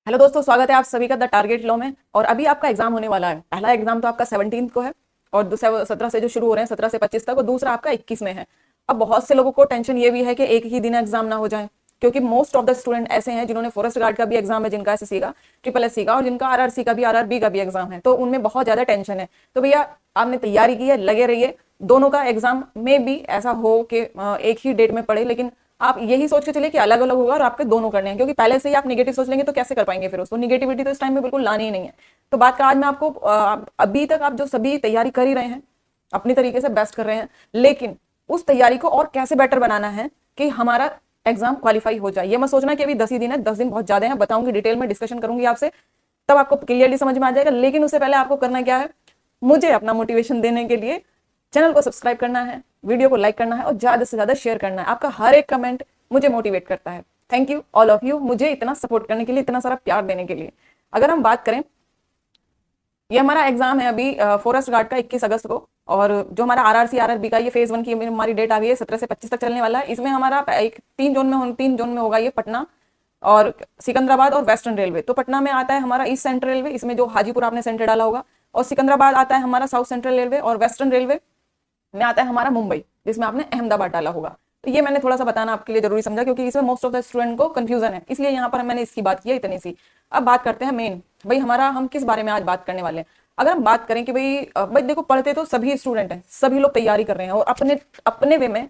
Hello दोस्तों, स्वागत है आप सभी का द टारगेट लॉ में। और अभी आपका एग्जाम होने वाला है। पहला एग्जाम तो आपका 17 को है और दूसरा 17 से जो शुरू हो रहे हैं 17 से 25 तक, और दूसरा आपका 21 में है। अब बहुत से लोगों को टेंशन ये भी है कि एक ही दिन एग्जाम ना हो जाए, क्योंकि मोस्ट ऑफ द स्टूडेंट ऐसे हैं जिन्होंने फॉरेस्ट गार्ड का भी एग्जाम है, जिनका एसएससी का, ट्रिपल एससी का, और जिनका आरआरसी का भी, आरआरबी का भी एग्जाम है। तो उनमें बहुत ज्यादा टेंशन है। तो भैया आपने तैयारी की है, लगे रहिए। दोनों का एग्जाम में भी ऐसा हो कि एक ही डेट में पढ़े, लेकिन आप यही सोच के चलिए कि अलग अलग होगा और आपके दोनों करने हैं, क्योंकि पहले से ही आप नेगेटिव सोच लेंगे तो कैसे कर पाएंगे। फिर उसको निगेटिविटी तो इस टाइम में बिल्कुल लानी ही नहीं है। तो बात का आज मैं आपको अभी तक आप जो सभी तैयारी कर ही रहे हैं, अपनी तरीके से बेस्ट कर रहे हैं, लेकिन उस तैयारी को और कैसे बेटर बनाना है कि हमारा एग्जाम क्वालिफाई हो जाए। ये मत सोचना कि अभी 10 ही दिन है, 10 दिन बहुत ज्यादा है। बताऊंगी, डिटेल में डिस्कशन करूंगी आपसे, तब आपको क्लियरली समझ में आ जाएगा। लेकिन उससे पहले आपको करना क्या है, मुझे अपना मोटिवेशन देने के लिए चैनल को सब्सक्राइब करना है, वीडियो को लाइक करना है और ज्यादा से ज्यादा शेयर करना है। आपका हर एक कमेंट मुझे मोटिवेट करता है। Thank you all of you, मुझे इतना सपोर्ट करने के लिए, इतना सारा प्यार देने के लिए। अगर हम बात करें, ये हमारा एग्जाम है अभी फॉरेस्ट गार्ड का 21 अगस्त को, और जो हमारा आरआरसी आरआरबी का ये फेज 1 की हमारी डेट आ गई है, 17 से 25 तक चलने वाला है। इसमें हमारा एक 3 जोन में होगा ये, पटना और सिकंदराबाद और वेस्टर्न रेलवे। तो पटना में आता है हमारा ईस्ट सेंट्रल रेलवे, इसमें जो हाजीपुर आपने सेंटर डाला होगा, और सिकंदराबाद आता है हमारा साउथ सेंट्रल रेलवे, और वेस्टर्न रेलवे में आता है हमारा मुंबई, जिसमें आपने अहमदाबाद डाला होगा। तो ये मैंने थोड़ा सा बताना आपके लिए जरूरी समझा, क्योंकि इसमें मोस्ट ऑफ द स्टूडेंट को कंफ्यूजन है, इसलिए यहाँ पर मैंने इसकी बात की है इतनी सी। अब बात करते हैं मेन, भाई हमारा हम किस बारे में आज बात करने वाले हैं। अगर हम बात करें कि भाई देखो, पढ़ते तो सभी स्टूडेंट हैं, सभी लोग तैयारी कर रहे हैं और अपने अपने वे में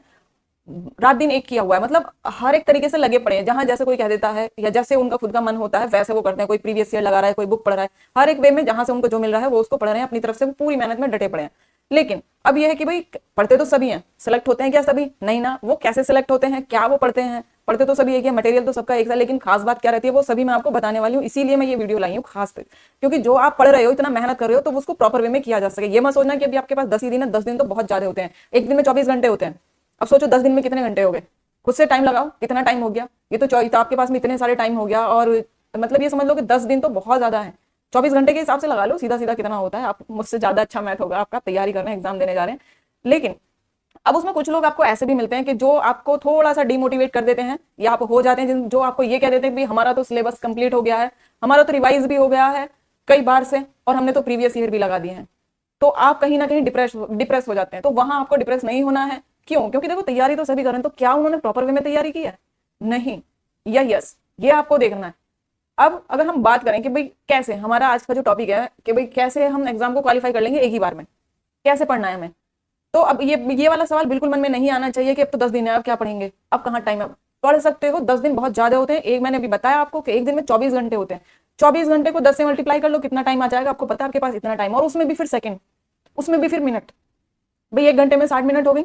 रात दिन एक किया हुआ है, मतलब हर एक तरीके से लगे पड़े हैं। जहां जैसे कोई कह देता है या जैसे उनका खुद का मन होता है वैसे वो करते हैं। कोई प्रीवियस ईयर लगा रहा है, कोई बुक पढ़ रहा है, हर एक वे में जहां से उनको जो मिल रहा है वो उसको पढ़ रहे हैं, अपनी तरफ से वो पूरी मेहनत में डटे पड़े हैं। लेकिन अब यह है कि भाई पढ़ते तो सभी हैं, सिलेक्ट होते हैं क्या सभी? नहीं ना। वो कैसे सिलेक्ट होते हैं, क्या वो पढ़ते हैं? पढ़ते तो सभी एक है, मटेरियल तो सबका एक है, लेकिन खास बात क्या रहती है वो सभी मैं आपको बताने वाली हूँ। इसीलिए मैं ये वीडियो लाई हूँ खास तक, क्योंकि जो आप पढ़ रहे हो, इतना मेहनत कर रहे हो, तो उसको प्रॉपर वे में किया जा सके। ये मत सोचना कि अभी आपके पास 10 ही दिन है, 10 दिन तो बहुत ज्यादा होते हैं। एक दिन में 24 घंटे होते हैं। अब सोचो 10 दिन में कितने घंटे हो गए, खुद से टाइम लगाओ, कितना टाइम हो गया। ये तो आपके पास में इतने सारे टाइम हो गया, और मतलब ये समझ लो कि 10 दिन तो बहुत ज्यादा है। 24 घंटे के हिसाब से लगा लो सीधा सीधा कितना होता है। आप मुझसे ज्यादा अच्छा मैथ होगा आपका, तैयारी कर रहे हैं, एग्जाम देने जा रहे हैं। लेकिन अब उसमें कुछ लोग आपको ऐसे भी मिलते हैं कि जो आपको थोड़ा सा डिमोटिवेट कर देते हैं, या आप हो जाते हैं जो आपको ये कह देते हैं कि हमारा तो सिलेबस कंप्लीट हो गया है, हमारा तो रिवाइज भी हो गया है कई बार से, और हमने तो प्रीवियस ईयर भी लगा दिए हैं। तो आप कहीं ना कहीं डिप्रेस हो जाते हैं। तो वहां आपको डिप्रेस नहीं होना है। क्यों? क्योंकि देखो, तैयारी तो सभी कर रहे हैं, तो क्या उन्होंने प्रॉपर वे में तैयारी की है? नहीं या यस, ये आपको देखना है। अब अगर हम बात करें कि भाई कैसे, हमारा आज का जो टॉपिक है कि भाई कैसे हम एग्जाम को क्वालिफाई कर लेंगे एक ही बार में, कैसे पढ़ना है हमें। तो अब ये वाला सवाल बिल्कुल मन में नहीं आना चाहिए कि अब तो 10 दिन है, अब क्या पढ़ेंगे, अब कहाँ टाइम है। पढ़ सकते हो, 10 दिन बहुत ज्यादा होते हैं। एक मैंने अभी बताया आपको कि एक दिन में 24 घंटे होते हैं। 24 घंटे को 10 से मल्टीप्लाई कर लो, कितना टाइम आ जाएगा आपको पता है, आपके पास इतना टाइम, और उसमें भी फिर सेकंड, उसमें भी फिर मिनट। भाई 1 घंटे में 60 मिनट हो गई,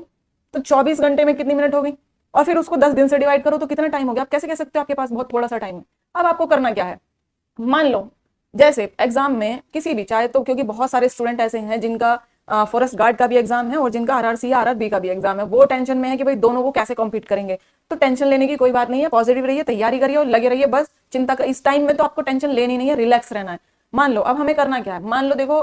तो 24 घंटे में कितनी मिनट हो गई, और फिर उसको 10 दिन से डिवाइड करो तो कितना टाइम हो गया। आप कैसे कह सकते हो आपके पास बहुत थोड़ा सा टाइम है। अब आपको करना क्या है, मान लो जैसे एग्जाम में किसी भी, चाहे तो, क्योंकि बहुत सारे स्टूडेंट ऐसे हैं जिनका फॉरेस्ट गार्ड का भी एग्जाम है और जिनका आरआरसी या आरआरबी का भी एग्जाम है, वो टेंशन में है कि भाई दोनों को कैसे कॉम्पीट करेंगे। तो टेंशन लेने की कोई बात नहीं है, पॉजिटिव रहिए, तैयारी करिए और लगे रहिए। बस चिंता कर, इस टाइम में तो आपको टेंशन लेनी नहीं है, रिलैक्स रहना है। मान लो अब हमें करना क्या है, मान लो देखो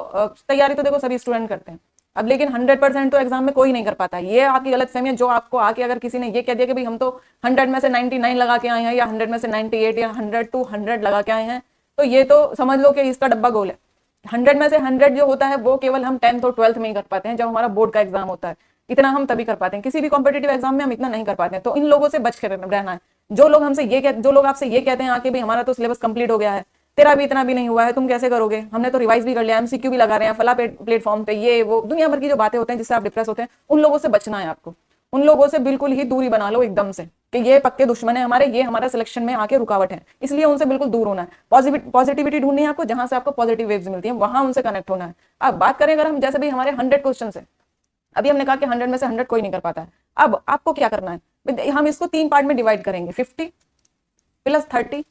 तैयारी तो देखो सभी स्टूडेंट करते हैं अब, लेकिन 100% तो एग्जाम में कोई नहीं कर पाता। ये आपकी गलतफहमी है, जो आपको आके अगर किसी ने ये कह दिया कि भाई हम तो 100 में से 99 लगा के आए हैं, या 100 में से 98 या 100 to 100 लगा के आए हैं, तो ये तो समझ लो कि इसका डब्बा गोल है। 100 में से 100 जो होता है वो केवल हम 10th और 12th में ही कर पाते हैं, जब हमारा बोर्ड का एग्जाम होता है। इतना हम तभी कर पाते हैं, किसी भी कॉम्पिटेटिव एग्जाम में हम इतना नहीं कर पाते हैं। तो इन लोगों से बच के रहना है। जो लोग आपसे ये कहते हैं आके भाई हमारा तो सिलेबस कंप्लीट हो गया है, तेरा भी इतना भी नहीं हुआ है, तुम कैसे करोगे, हमने तो रिवाइज भी कर लिया, एमसीक्यू भी लगा रहे हैं फला प्लेटफॉर्म पे, ये वो दुनिया भर की जो बातें होते हैं जिससे आप डिप्रेस होते हैं, उन लोगों से बचना है आपको। उन लोगों से बिल्कुल ही दूरी बना लो एकदम से, कि ये पक्के दुश्मन है हमारे, ये हमारा सिलेक्शन में आके रुकावट है, इसलिए उनसे बिल्कुल दूर होना है। पॉजिटिविटी ढूंढनी है आपको, जहां से आपको पॉजिटिव वेव्स मिलती हैं, वहां उनसे कनेक्ट होना है। अब बात करें अगर हम, जैसे भी हमारे 100 क्वेश्चन है, अभी हमने कहा कि 100 में से 100 कोई नहीं कर पाता है। अब आपको क्या करना है, हम इसको 3 पार्ट में डिवाइड करेंगे, 50 प्लस 30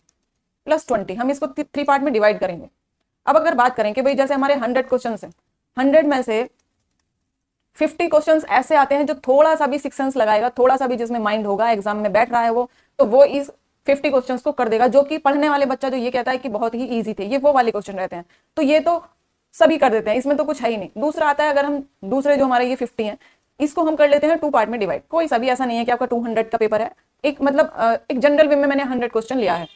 प्लस 20, हम इसको 3 पार्ट में डिवाइड करेंगे। अब अगर बात करें कि भाई जैसे हमारे 100 क्वेश्चन है, 100 में से 50 क्वेश्चंस ऐसे आते हैं जो थोड़ा सा भी सिक्स सेंस लगाएगा, थोड़ा सा भी जिसमें माइंड होगा, एग्जाम में बैठ रहा है वो, तो वो इस 50 क्वेश्चंस को कर देगा। जो कि पढ़ने वाले बच्चा जो ये कहता है कि बहुत ही इजी थे, ये वो वाले क्वेश्चन रहते हैं, तो ये तो सभी कर देते हैं, इसमें तो कुछ है ही नहीं। दूसरा आता है, अगर हम दूसरे जो हमारे ये 50 है, इसको हम कर लेते हैं 2 पार्ट में डिवाइड। कोई सा भी ऐसा नहीं है कि आपका 200 का पेपर है, एक मतलब एक जनरल वे में मैंने 100 क्वेश्चन लिया है,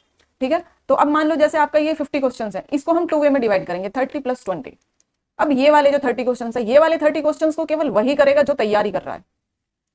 ठीक है। तो अब मान लो जैसे आपका ये 50 क्वेश्चन है, इसको हम 2 वे में डिवाइड करेंगे, 30 + 20। अब ये वाले जो 30 क्वेश्चन है, ये वाले 30 क्वेश्चन को केवल वही करेगा जो तैयारी कर रहा है।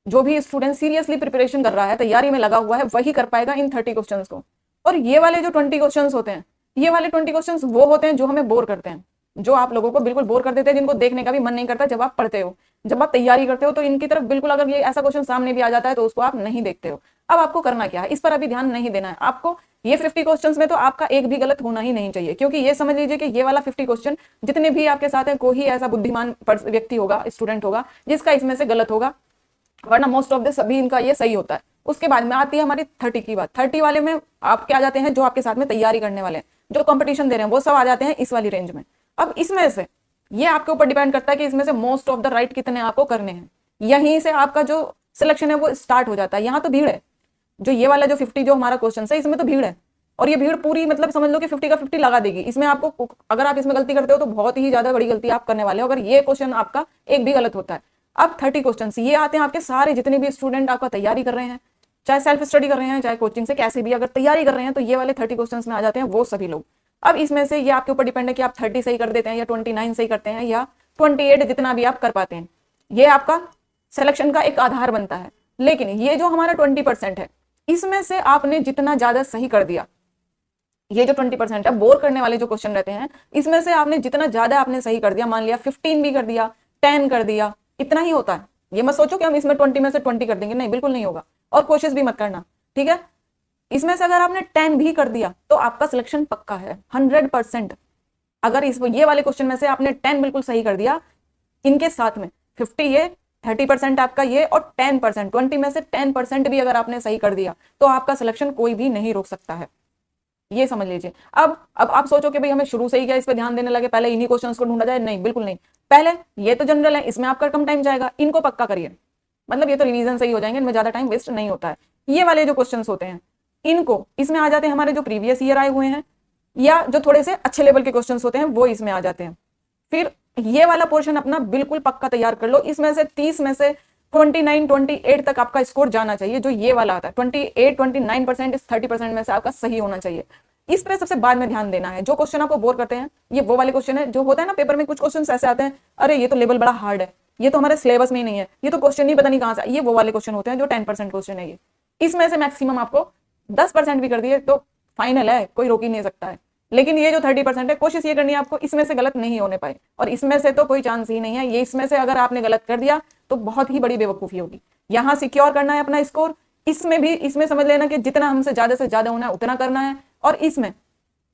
जो भी स्टूडेंट सीरियसली प्रिपरेशन कर रहा है, तैयारी में लगा हुआ है, वही कर पाएगा इन 30 क्वेश्चन को। और ये वाले जो 20 क्वेश्चन होते हैं, ये वाले 20 क्वेश्चन वो होते हैं जो हमें बोर करते हैं, जो आप लोगों को बिल्कुल बोर कर देते हैं, जिनको देखने का भी मन नहीं करता जब आप पढ़ते हो, जब आप तैयारी करते हो। तो इनकी तरफ बिल्कुल, अगर ये ऐसा क्वेश्चन सामने भी आ जाता है तो उसको आप नहीं देखते हो। अब आपको करना क्या है, इस पर अभी ध्यान नहीं देना है आपको। ये 50 क्वेश्चंस में तो आपका एक भी गलत होना ही नहीं चाहिए, क्योंकि ये समझ लीजिए कि ये वाला 50 क्वेश्चन जितने भी आपके साथ है, कोई ऐसा बुद्धिमान व्यक्ति होगा, स्टूडेंट होगा, जिसका इसमें से गलत होगा, वरना मोस्ट ऑफ द सभी इनका ये सही होता है। उसके बाद में आती है हमारी 30 की बात। 30 वाले में आप क्या आ जाते हैं, जो आपके साथ में तैयारी करने वाले हैं, जो कंपटीशन दे रहे हैं, वो सब आ जाते हैं इस वाली रेंज में। अब इसमें से ये आपके ऊपर डिपेंड करता है कि इसमें से मोस्ट ऑफ द राइट कितने आपको करने हैं। यहीं से आपका जो सिलेक्शन है वो स्टार्ट हो जाता है। यहाँ तो भीड़ है, जो ये वाला जो 50 जो हमारा क्वेश्चन है, इसमें तो भीड़ है, और ये भीड़ पूरी मतलब समझ लो कि 50 का 50 लगा देगी। इसमें आपको, अगर आप इसमें गलती करते हो तो बहुत ही ज्यादा बड़ी गलती आप करने वाले हो, अगर ये क्वेश्चन आपका एक भी गलत होता है। अब 30 क्वेश्चन ये आते हैं आपके सारे जितने भी स्टूडेंट आपका तैयारी कर रहे हैं, चाहे सेल्फ स्टडी कर रहे हैं, चाहे कोचिंग से कैसे भी अगर तैयारी कर रहे हैं, तो ये वाले 30 क्वेश्चन में आ जाते हैं वो सभी लोग। अब इसमें से ये आपके ऊपर डिपेंड है कि आप 30 सही कर देते हैं, या 29 सही करते हैं, या 28, जितना भी आप कर पाते हैं। ये आपका सिलेक्शन का एक आधार बनता है। लेकिन ये जो हमारा 20% है, इसमें से आपने जितना ज्यादा सही कर दिया, ये जो 20% है, बोर करने वाले जो क्वेश्चन रहते हैं, इसमें से आपने जितना ज्यादा आपने सही कर दिया, मान लिया 15 भी कर दिया, 10 कर दिया, इतना ही होता है। ये मत सोचो कि हम इसमें 20 में से 20 कर देंगे, नहीं, बिल्कुल नहीं होगा। और कोशिश भी मत करना, ठीक है। इसमें से अगर आपने 10 भी कर दिया तो आपका सिलेक्शन पक्का है 100%। अगर इस ये वाले क्वेश्चन में से आपने 10 बिल्कुल सही कर दिया, इनके साथ में 50 ये, 30% आपका ये, और 10%, 20 में से 10% भी अगर आपने सही कर दिया तो आपका सिलेक्शन कोई भी नहीं रोक सकता है। ये समझ लीजिए। अब आप सोचो कि भाई हमें शुरू से ही क्या इस पे ध्यान देने लगे, पहले इन्हीं क्वेश्चंस को ढूंढा जाए, नहीं, बिल्कुल नहीं। पहले ये तो जनरल है, इसमें आपका कम टाइम जाएगा, इनको पक्का करिए, मतलब ये तो रिवीजन सही हो जाएंगे, इनमें ज्यादा टाइम वेस्ट नहीं होता है। ये वाले जो क्वेश्चंस होते हैं, इनको इसमें आ जाते हैं हमारे जो प्रीवियस ईयर आए हुए हैं, या जो थोड़े से अच्छे लेवल के क्वेश्चंस होते हैं वो इसमें आ जाते हैं। फिर ये वाला पोर्शन अपना बिल्कुल पक्का तैयार कर लो। इसमें से 30 में से 29, 28 तक आपका स्कोर जाना चाहिए। जो ये वाला आता है 28, 29%, इस 30% में से आपका सही होना चाहिए। इस पर सबसे बाद में ध्यान देना है। जो क्वेश्चन आपको बोर करते हैं, ये वो वाले क्वेश्चन है जो होता है ना पेपर में, कुछ क्वेश्चन ऐसे आते हैं, अरे ये तो लेवल बड़ा हार्ड है, ये तो हमारे सिलेबस में ही नहीं है, ये तो क्वेश्चन ही पता नहीं कहां से, ये वो वाले क्वेश्चन होते हैं जो 10% क्वेश्चन है। ये इसमें से मैक्सिमम आपको 10% भी कर दिए तो फाइनल है, कोई रोक ही नहीं सकता है। लेकिन ये जो 30% है, कोशिश ये करनी है आपको इसमें से गलत नहीं होने पाए, और इसमें से तो कोई चांस ही नहीं है। ये इसमें से अगर आपने गलत कर दिया तो बहुत ही बड़ी बेवकूफी होगी। यहाँ सिक्योर करना है अपना स्कोर, इसमें भी इसमें समझ लेना कि जितना हमसे ज्यादा से ज्यादा होना है उतना करना है। और इसमें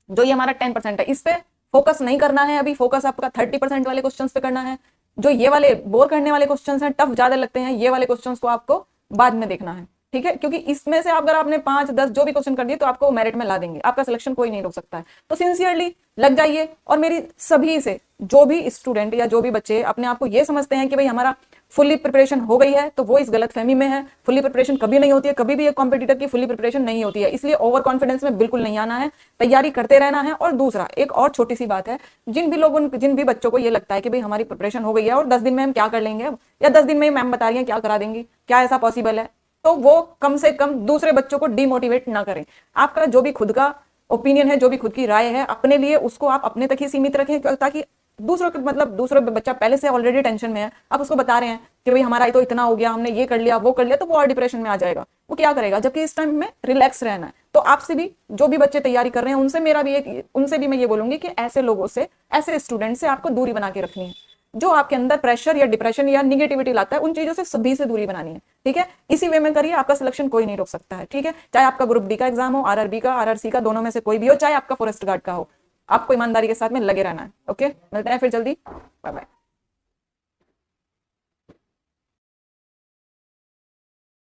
जो ये हमारा 10% है, इस पे फोकस नहीं करना है, अभी फोकस आपका 30% वाले क्वेश्चंस पे करना है। जो ये वाले बोर करने वाले क्वेश्चंस हैं, टफ ज्यादा लगते हैं, ये वाले क्वेश्चंस को आपको बाद में देखना है, ठीक है। क्योंकि इसमें से अगर आपने 5, 10 जो भी क्वेश्चन कर दिए तो आपको मेरिट में ला देंगे, आपका सिलेक्शन कोई नहीं रोक सकता है। तो सिंसियरली लग जाइए। और मेरी सभी से, जो भी स्टूडेंट या जो भी बच्चे अपने आप को ये समझते हैं कि भाई हमारा फुल्ली प्रिपरेशन हो गई है, तो वो इस गलत फहमी में है। फुल्ली प्रिपरेशन कभी नहीं होती है, कभी भी एक कॉम्पिटिटर की फुल्ली प्रिपरेशन नहीं होती है। इसलिए ओवर कॉन्फिडेंस में बिल्कुल नहीं आना है, तैयारी करते रहना है। और दूसरा एक और छोटी सी बात है, जिन भी बच्चों को ये लगता है कि भाई हमारी प्रिपरेशन हो गई है और 10 दिन में हम क्या कर लेंगे, या 10 दिन में मैम बता रही है क्या करा देंगी, क्या ऐसा पॉसिबल है, तो वो कम से कम दूसरे बच्चों को डिमोटिवेट ना करें। आपका जो भी खुद का ओपिनियन है, जो भी खुद की राय है अपने लिए, उसको आप अपने तक ही सीमित रखें, ताकि दूसरों के दूसरा बच्चा पहले से ऑलरेडी टेंशन में है, आप उसको बता रहे हैं कि भाई हमारा तो इतना हो गया, हमने ये कर लिया वो कर लिया, तो वो और डिप्रेशन में आ जाएगा। वो क्या करेगा, जबकि इस टाइम में रिलैक्स रहना है। तो आपसे भी, जो भी बच्चे तैयारी कर रहे हैं, उनसे भी मैं ये बोलूंगी कि ऐसे लोगों से, ऐसे स्टूडेंट से आपको दूरी बना के रखनी है। जो आपके अंदर प्रेशर या डिप्रेशन या निगेटिविटी लाता है, उन चीजों से सभी से दूरी बनानी है, ठीक है। इसी वे में करिए, आपका सिलेक्शन कोई नहीं रोक सकता है, ठीक है। चाहे आपका ग्रुप डी का एग्जाम हो, आरआरबी का, आरआरसी का, दोनों में से कोई भी हो, चाहे आपका फॉरेस्ट गार्ड का हो, आपको ईमानदारी के साथ में लगे रहना है। ओके, मिलते हैं फिर जल्दी, बाय बाय।